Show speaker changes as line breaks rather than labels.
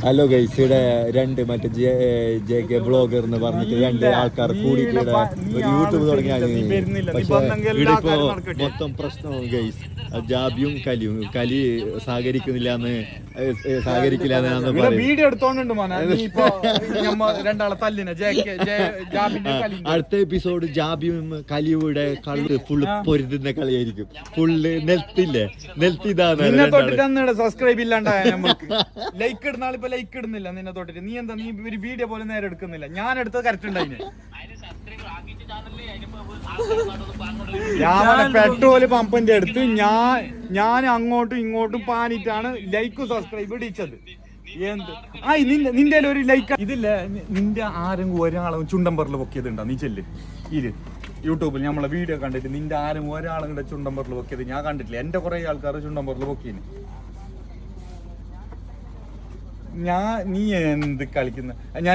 Hello guys, ഇവിടെ രണ്ട് മറ്റേ ജെ കെ ബ്ലോഗർ എന്ന് പറഞ്ഞിട്ട് രണ്ട് ആൾക്കാർ കൂടിയിട്ട് ഒരു യൂട്യൂബ് തുടങ്ങിയാണ്. പക്ഷെ ഇവിടെ ഇപ്പോ മൊത്തം പ്രശ്നവും ഗൈസ്. ജാബിയും കലി സഹകരിക്കുന്നില്ലാന്ന്
വീഡിയോ എടുത്തോണ്ട്
അടുത്ത എപ്പിസോഡ് ജാബിയും കലിയുടെ കളി ഫുള്ള് പൊരുതുന്ന കളിയായിരിക്കും. ഫുള്ള് നെൽത്തിതാണ്
സബ്സ്ക്രൈബ് ഇല്ലാണ്ടായ ലൈക്ക് ഇടുന്ന ആളിപ്പോ ലൈക്ക് ഇടുന്നില്ല നിന്നെ തൊട്ടിട്ട്. നീ എന്താ നീ ഒരു വീഡിയോ പോലെ നേരെ എടുക്കുന്നില്ല? ഞാൻ എടുത്തത് കറക്റ്റ് ഉണ്ടായിന്. പെട്രോള് പമ്പിന്റെ അടുത്ത് ഞാൻ അങ്ങോട്ടും ഇങ്ങോട്ടും പാനിട്ടാണ് ലൈക്കും സബ്സ്ക്രൈബ് ഇടിച്ചത്. എന്ത് നിന്റെ ഒരു ലൈക്ക് ഇതില്ലേ? നിന്റെ ആരെങ്കിലും ഒരാളും ചുണ്ടമ്പറിൽ പൊക്കിയതുണ്ടോ? നീ ചെല്ല് യൂട്യൂബിൽ നമ്മളെ വീഡിയോ കണ്ടിട്ട് നിന്റെ ആരും ഒരാളും കൂടെ ചുണ്ടമ്പറിൽ പൊക്കിയത് ഞാൻ കണ്ടിട്ടില്ല. എന്റെ കുറെ ആൾക്കാർ ചുണ്ടമ്പറിൽ പൊക്കിന്. നീ എന്ത് കളിക്കുന്ന? ഞാൻ